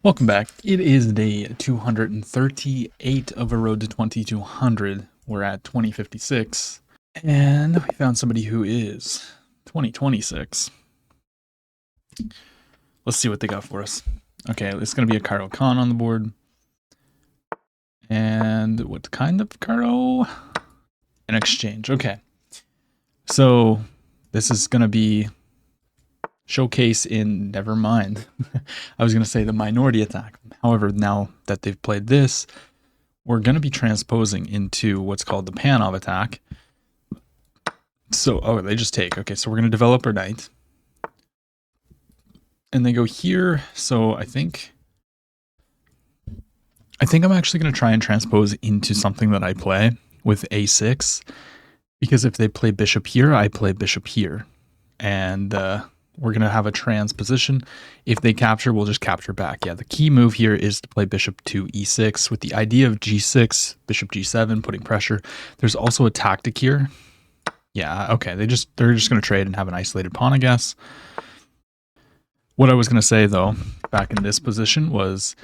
Welcome back. It is day 238 of a road to 2200. We're at 2056, and we found somebody who is 2026. Let's see what they got for us. Okay, it's going to be a Caro Khan on the board. And what kind of Caro? An exchange. Okay. So this is going to be showcase in Nevermind. I was going to say the minority attack. However, now that they've played this, we're going to be transposing into what's called the Panov attack. So, they just take. Okay, so we're going to develop our knight. And they go here. So I think I'm actually going to try and transpose into something that I play with a6. Because if they play bishop here, I play bishop here. And we're going to have a transposition. If they capture, we'll just capture back. Yeah, the key move here is to play bishop to e6 with the idea of g6, bishop g7, putting pressure. There's also a tactic here. Yeah, okay, they're just going to trade and have an isolated pawn, I guess. What I was going to say, though, back in this position was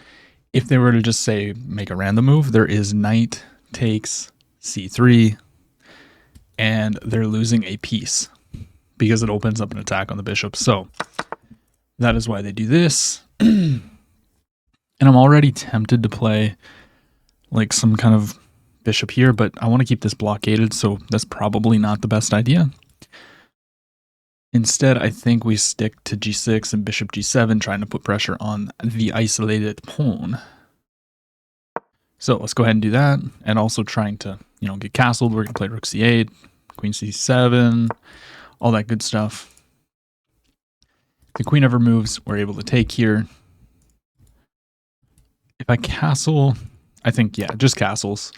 if they were to just say make a random move, there is knight takes c3, and they're losing a piece because it opens up an attack on the bishop. So that is why they do this. And I'm already tempted to play like some kind of bishop here, but I want to keep this blockaded, so that's probably not the best idea. Instead, I think we stick to g6 and bishop g7, trying to put pressure on the isolated pawn. So let's go ahead and do that, and also trying to, get castled. We're going to play rook c8, queen c7, all that good stuff. If the queen ever moves, we're able to take here. If I castle, I think, yeah, just castles.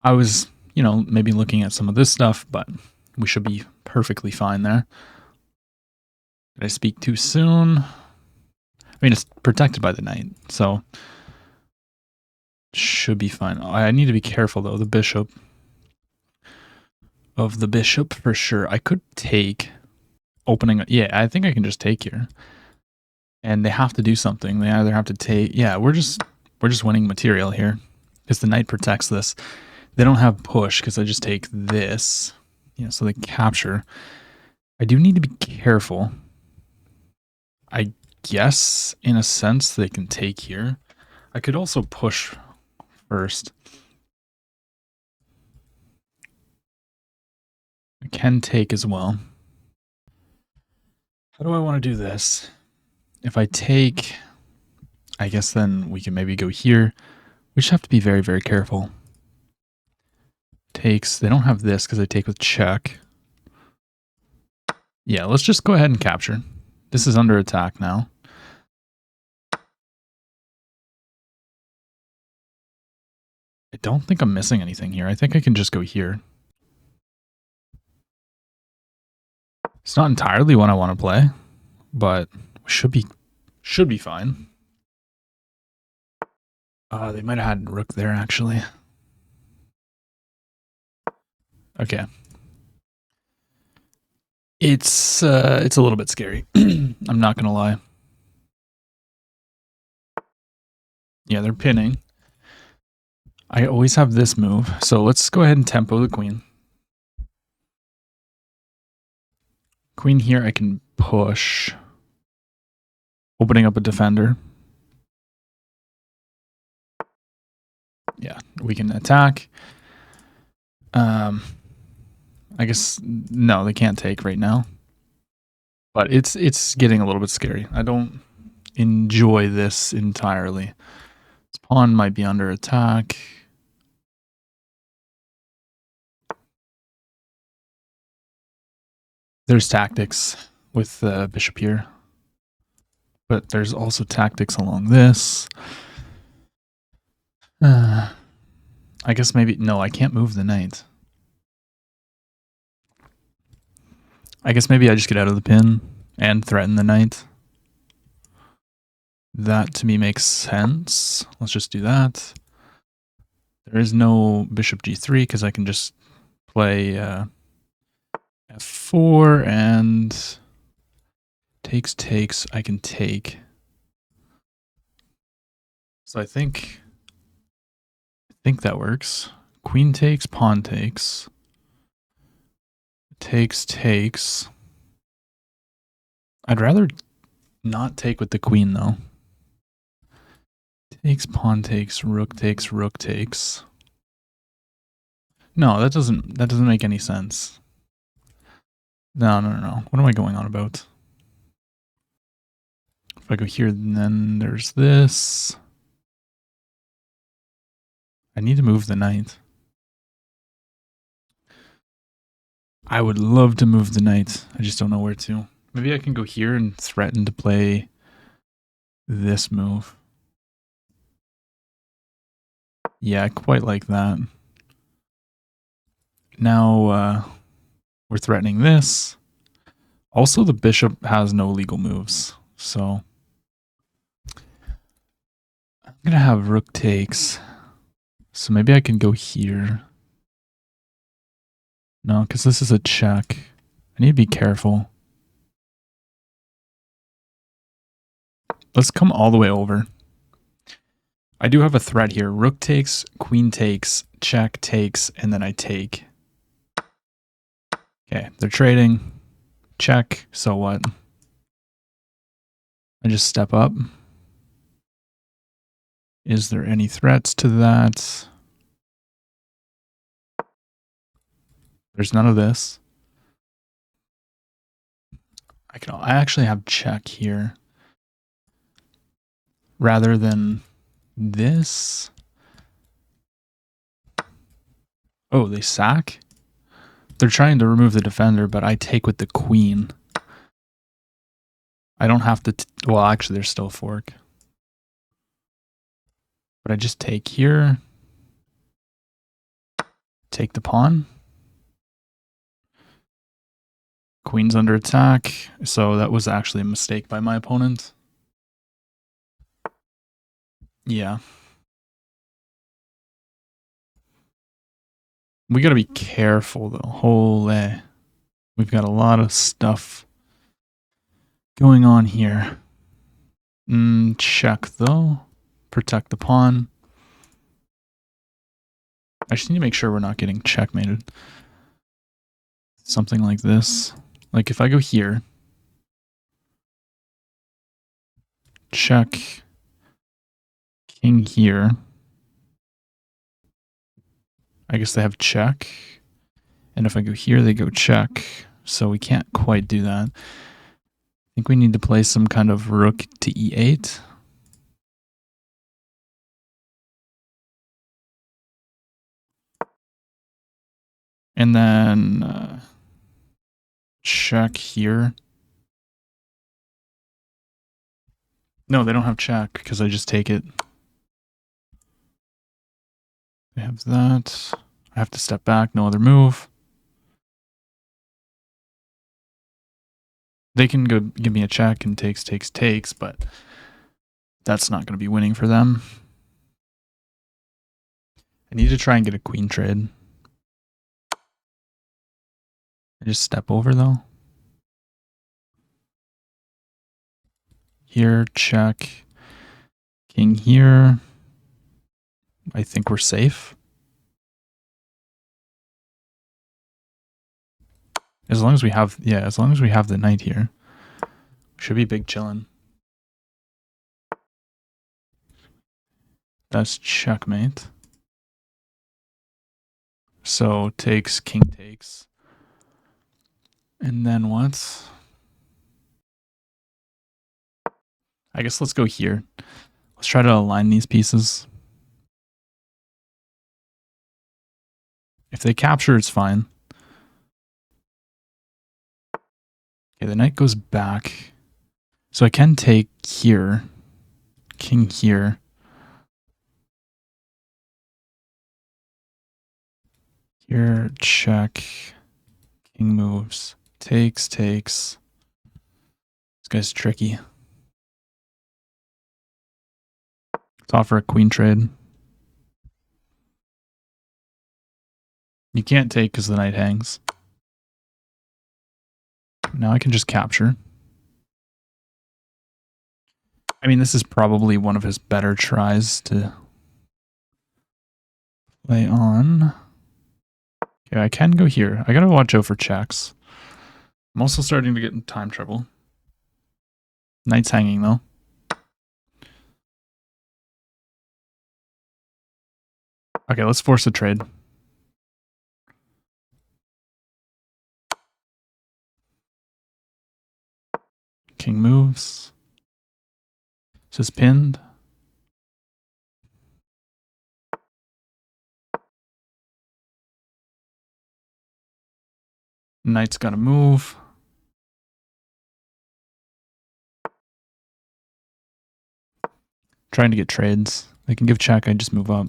I was, maybe looking at some of this stuff, but we should be perfectly fine there. Did I speak too soon? I mean, it's protected by the knight, so should be fine. I need to be careful, though. The bishop. Of the bishop, for sure. I could take opening. Yeah, I think I can just take here. And they have to do something. They either have to take. Yeah, we're just winning material here because the knight protects this. They don't have push because I just take this. So they capture. I do need to be careful. I guess, in a sense, they can take here. I could also push first. I can take as well. How do I want to do this? If I take, I guess then we can maybe go here. We just have to be very, very careful. Takes, they don't have this because they take with check. Yeah, let's just go ahead and capture. This is under attack now. I don't think I'm missing anything here. I think I can just go here. It's not entirely what I want to play, but should be fine. They might have had rook there, actually. Okay. It's a little bit scary. I'm not gonna lie. Yeah, they're pinning. I always have this move, so let's go ahead and tempo the queen. Queen here, I can push, opening up a defender. Yeah, we can attack. I guess, no, they can't take right now. But it's getting a little bit scary. I don't enjoy this entirely. This pawn might be under attack. There's tactics with the bishop here. But there's also tactics along this. I guess maybe, no, I can't move the knight. I guess maybe I just get out of the pin and threaten the knight. That to me makes sense. Let's just do that. There is no bishop g3 because I can just play f4 and takes. I can take. So I think that works. Queen takes, pawn takes. Takes. I'd rather not take with the queen though. Takes, pawn takes, rook takes, rook takes. No, that doesn't make any sense. No. What am I going on about? If I go here, then there's this. I need to move the knight. I would love to move the knight. I just don't know where to. Maybe I can go here and threaten to play this move. Yeah, I quite like that. Now we're threatening this. Also, the bishop has no legal moves, so I'm gonna have rook takes. So maybe I can go here. No, because this is a check. I need to be careful. Let's come all the way over. I do have a threat here. Rook takes, queen takes, check takes, and then I take. Okay, they're trading. Check, so what? I just step up. Is there any threats to that? There's none of this. I actually have check here. Rather than this. Oh, they sack? They're trying to remove the defender, but I take with the queen. I don't have to... well, actually, there's still a fork. But I just take here. Take the pawn. Queen's under attack. So that was actually a mistake by my opponent. Yeah. We gotta be careful though. Holy. We've got a lot of stuff going on here. Check though. Protect the pawn. I just need to make sure we're not getting checkmated. Something like this. Like if I go here. Check. King here. I guess they have check. And if I go here, they go check. So we can't quite do that. I think we need to play some kind of rook to e8. And then check here. No, they don't have check because I just take it. They have that. I have to step back, no other move. They can go give me a check and takes, but that's not going to be winning for them. I need to try and get a queen trade. I just step over though. Here, check. King here. I think we're safe. As long as we have, as long as we have the knight here, should be big chillin'. That's checkmate. So takes, king takes. And then what? I guess let's go here. Let's try to align these pieces. If they capture, it's fine. Okay, the knight goes back. So I can take here. King here. Here, check. King moves. Takes. This guy's tricky. Let's offer a queen trade. You can't take because the knight hangs. Now I can just capture. I mean, this is probably one of his better tries to play on. Okay, I can go here. I gotta watch out for checks. I'm also starting to get in time trouble. Knight's hanging, though. Okay, let's force a trade. King moves. This is pinned. Knight's gotta move. Trying to get trades. They can give check, I just move up.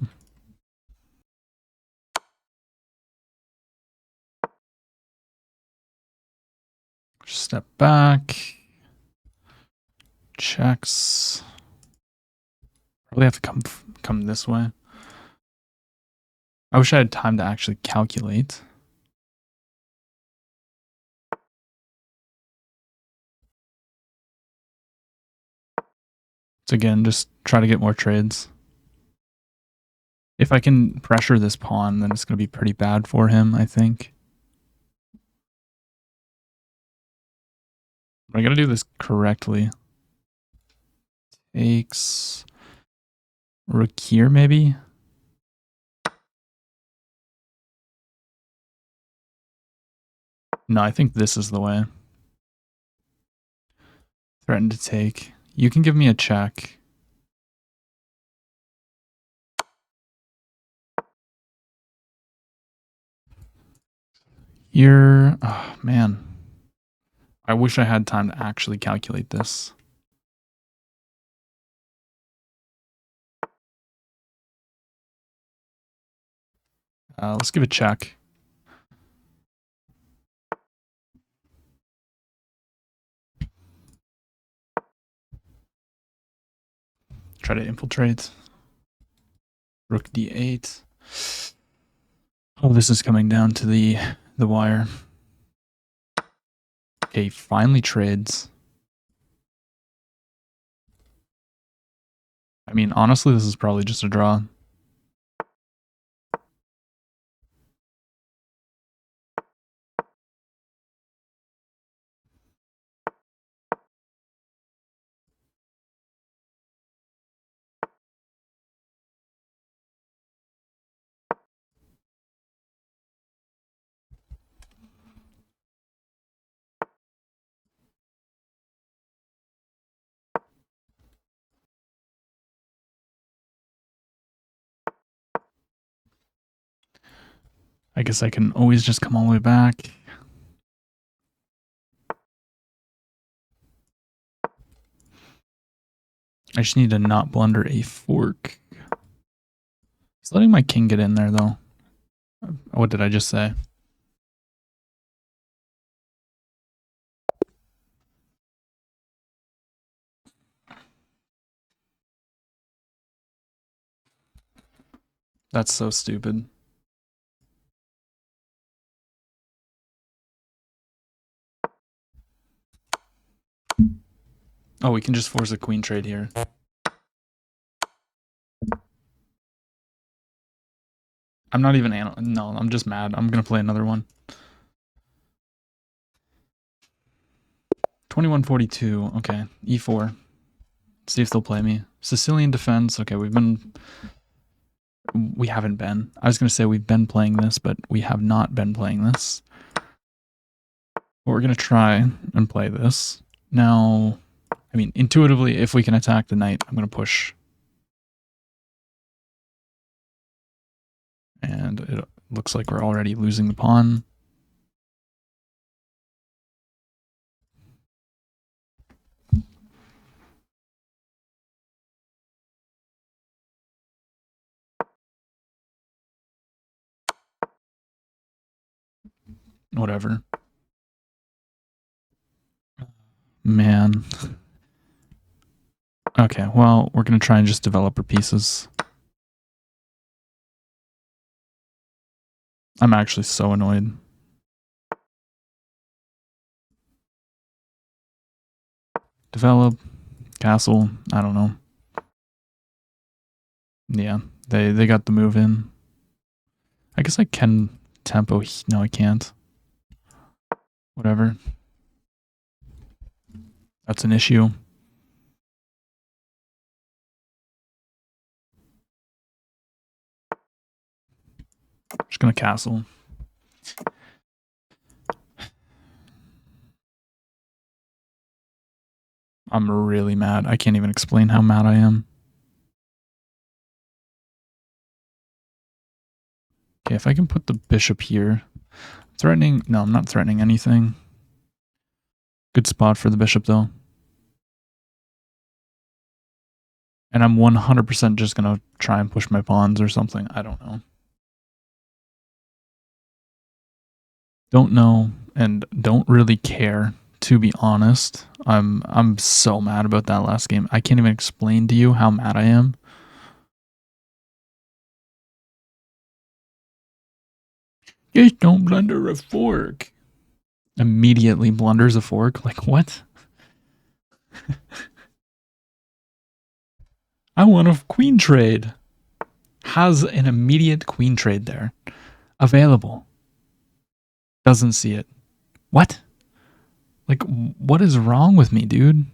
Step back. Checks. Probably have to come this way. I wish I had time to actually calculate. So again, just try to get more trades. If I can pressure this pawn, then it's going to be pretty bad for him, I think. But I got to do this correctly. Takes rook here, maybe? No, I think this is the way. Threaten to take. You can give me a check. Here, oh man. I wish I had time to actually calculate this. Let's give a check. Try to infiltrate. Rook d8. Oh, this is coming down to the wire. Okay, finally trades. I mean, honestly, this is probably just a draw. I guess I can always just come all the way back. I just need to not blunder a fork. He's letting my king get in there, though. What did I just say? That's so stupid. Oh, we can just force a queen trade here. I'm not even... No, I'm just mad. I'm going to play another one. 2142. Okay, e4. See if they'll play me. Sicilian defense. Okay, we haven't been. I was going to say we've been playing this, but we have not been playing this. But we're going to try and play this. Now, I mean, intuitively, if we can attack the knight, I'm going to push. And it looks like we're already losing the pawn. Whatever. Man. Okay, well, we're going to try and just develop our pieces. I'm actually so annoyed. Develop. Castle. I don't know. Yeah, they got the move in. I guess I can tempo. No, I can't. Whatever. That's an issue. Just gonna castle. I'm really mad. I can't even explain how mad I am. Okay, if I can put the bishop here. Threatening? No, I'm not threatening anything. Good spot for the bishop, though. And I'm 100% just going to try and push my pawns or something. I don't know. Don't know and don't really care, to be honest. I'm so mad about that last game. I can't even explain to you how mad I am. Just don't blunder a fork. Immediately blunders a fork? Like, what? I want a queen trade. Has an immediate queen trade there. Available. Doesn't see it. What? Like, what is wrong with me, dude?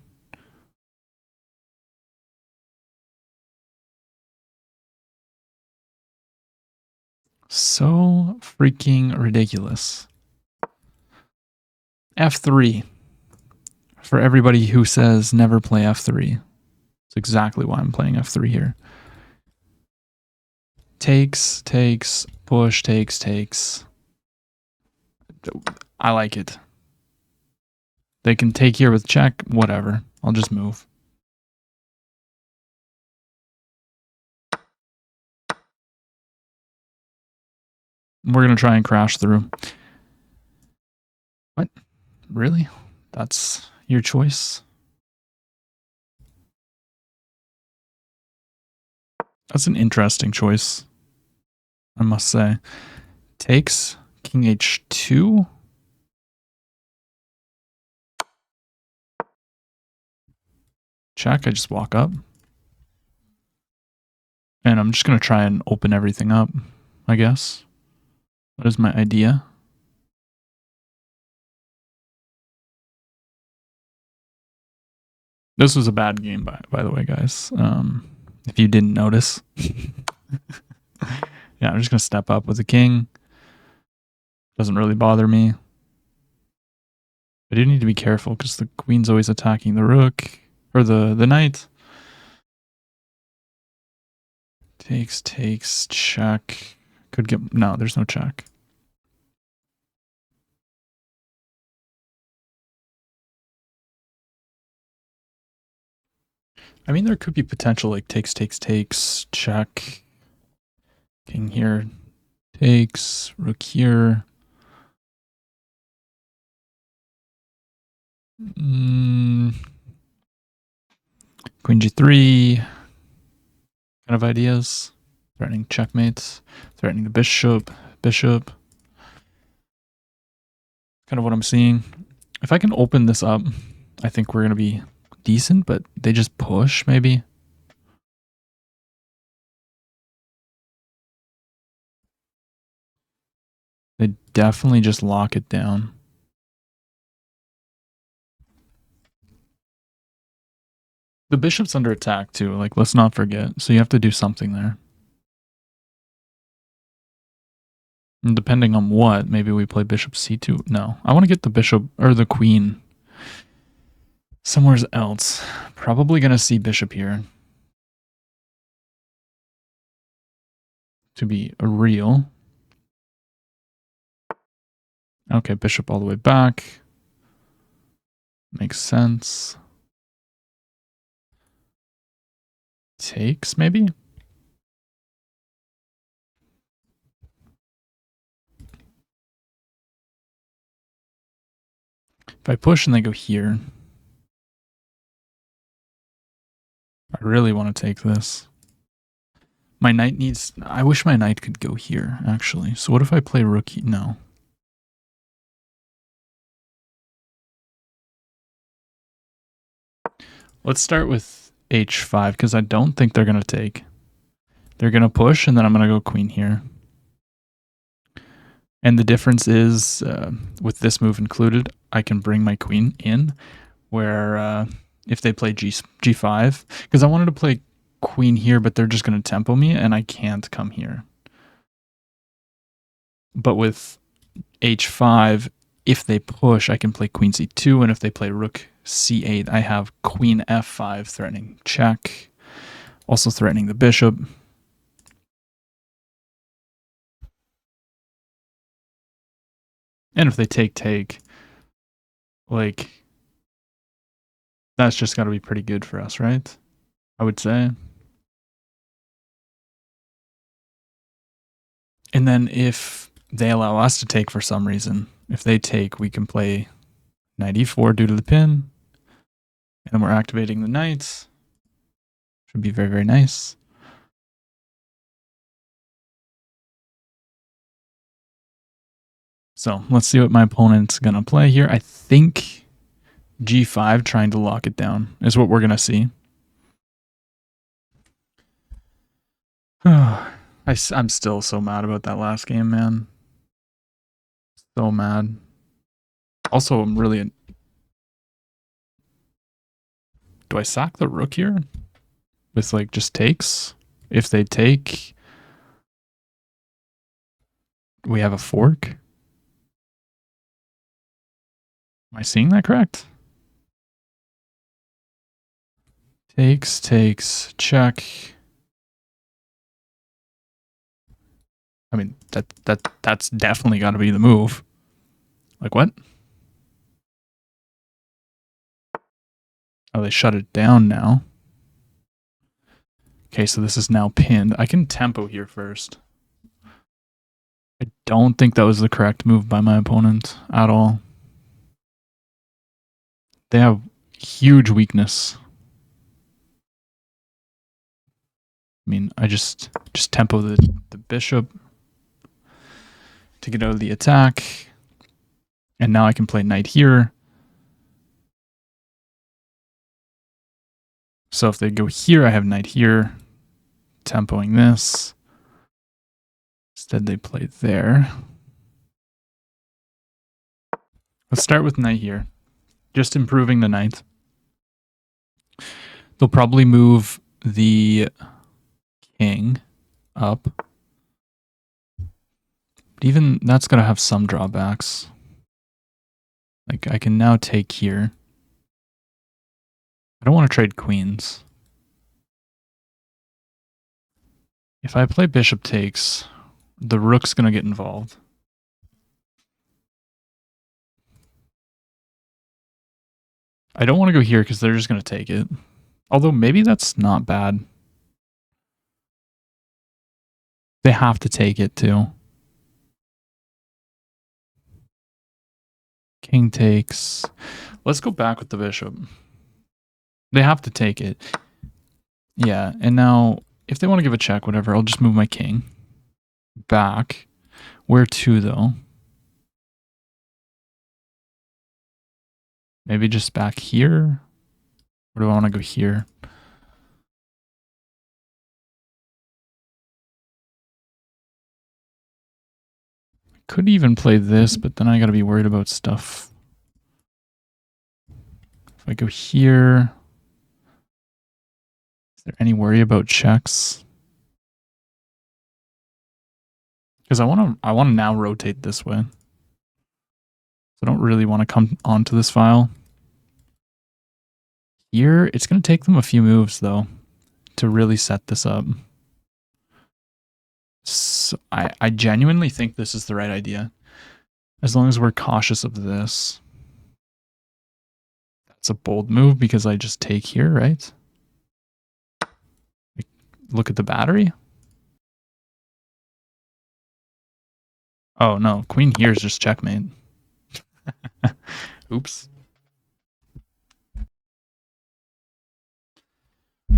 So freaking ridiculous. F3. For everybody who says never play F3. That's exactly why I'm playing F3 here. Takes, push, takes. I like it. They can take here with check, whatever. I'll just move. We're going to try and crash through. What? Really? That's your choice? That's an interesting choice, I must say. Takes, king h2. Check, I just walk up. And I'm just going to try and open everything up, I guess. That is my idea. This was a bad game, by the way, guys. If you didn't notice. Yeah, I'm just going to step up with the king. Doesn't really bother me. I do need to be careful because the queen's always attacking the rook. Or the knight. Takes, check. Could get... No, there's no check. I mean, there could be potential like takes, check. King here. Takes, rook here. Queen g3 kind of ideas. Threatening checkmates. Threatening the bishop. Kind of what I'm seeing. If I can open this up, I think we're going to be decent, but they just push maybe. They definitely just lock it down. The bishop's under attack too, like let's not forget. So you have to do something there. And depending on what, maybe we play bishop c2. No, I want to get the bishop or the queen somewhere else. Probably going to see bishop here. To be real. Okay, bishop all the way back. Makes sense. Takes, maybe? If I push and they go here, I really want to take this. My knight needs... I wish my knight could go here, actually. So what if I play rook? No. Let's start with h5 because I don't think they're going to take. They're going to push, and then I'm going to go queen here. And the difference is, with this move included, I can bring my queen in, where if they play g5, because I wanted to play queen here, but they're just going to tempo me, and I can't come here. But with h5, if they push, I can play queen c2, and if they play rook c8, I have queen f5 threatening check, also threatening the bishop. And if they take, like, that's just got to be pretty good for us, right? I would say. And then if they allow us to take for some reason, if they take, we can play knight e4 due to the pin. And then we're activating the knights. Should be very, very nice. So let's see what my opponent's going to play here. I think g5, trying to lock it down, is what we're going to see. I'm still so mad about that last game, man. So mad. Also, I'm really... Do I sack the rook here? With, like, just takes? If they take... We have a fork? Am I seeing that correct? Takes, check. I mean, that's definitely got to be the move. Like, what? Oh, they shut it down now. Okay, so this is now pinned. I can tempo here first. I don't think that was the correct move by my opponent at all. They have huge weakness. I mean, I just tempo the bishop to get out of the attack. And now I can play knight here. So if they go here, I have knight here, tempoing this. Instead, they play there. Let's start with knight here. Just improving the knight. They'll probably move the king up. But even that's going to have some drawbacks. Like, I can now take here. I don't want to trade queens. If I play bishop takes, the rook's going to get involved. I don't want to go here because they're just going to take it. Although maybe that's not bad. They have to take it too. King takes. Let's go back with the bishop. They have to take it. Yeah, and now if they want to give a check, whatever, I'll just move my king back. Where to, though? Maybe just back here? Or do I want to go here? I could even play this, but then I got to be worried about stuff. If I go here... Is there any worry about checks? Because I want to now rotate this way. So I don't really want to come onto this file. Here, it's going to take them a few moves, though, to really set this up. So I genuinely think this is the right idea. As long as we're cautious of this. That's a bold move because I just take here, right? Look at the battery. Oh, no. Queen here is just checkmate. Oops.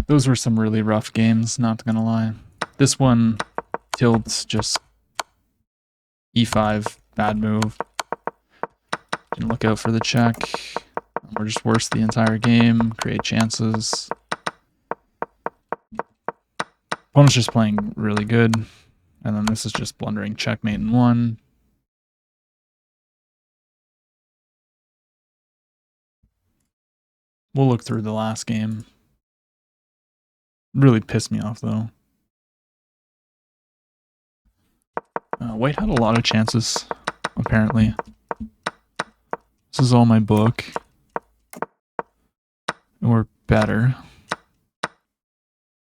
Those were some really rough games, not gonna lie. This one, tilts, just e5, bad move. Didn't look out for the check. We're just worse the entire game, create chances. Opponent's just playing really good. And then this is just blundering checkmate in one. We'll look through the last game. Really pissed me off, though. White had a lot of chances, apparently. This is all my book. We're better.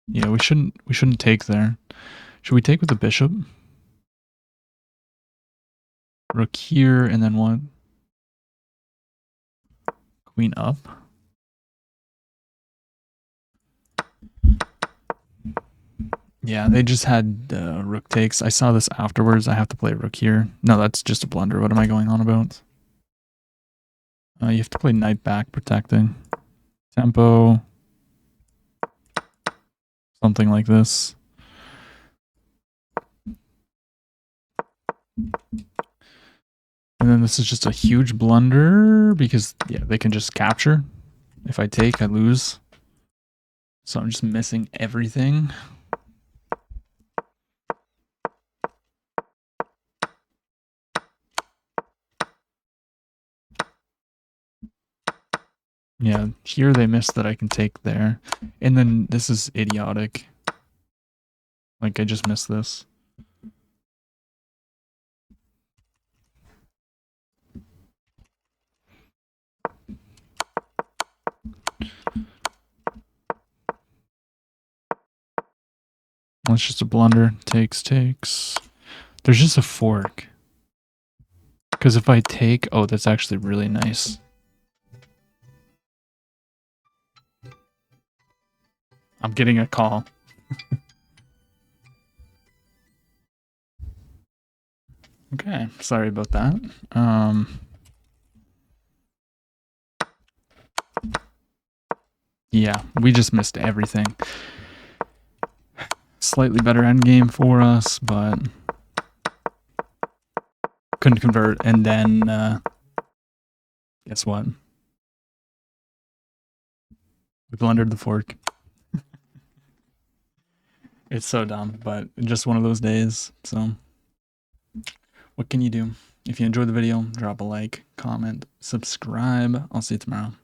Yeah, we shouldn't take there. Should we take with the bishop? Rook here, and then what? Queen up. Yeah, they just had rook takes. I saw this afterwards. I have to play rook here. No, that's just a blunder. What am I going on about? You have to play knight back protecting. Tempo. Something like this. And then this is just a huge blunder because, yeah, they can just capture. If I take, I lose. So I'm just missing everything. Yeah, here they missed that I can take there. And then this is idiotic. Like, I just missed this. Well, it's just a blunder. Takes. There's just a fork. Because if I take... Oh, that's actually really nice. I'm getting a call. Okay, sorry about that. Yeah, we just missed everything. Slightly better endgame for us, but couldn't convert. And then, guess what? We blundered the fork. It's so dumb, but just one of those days. So, what can you do? If you enjoyed the video, drop a like, comment, subscribe. I'll see you tomorrow.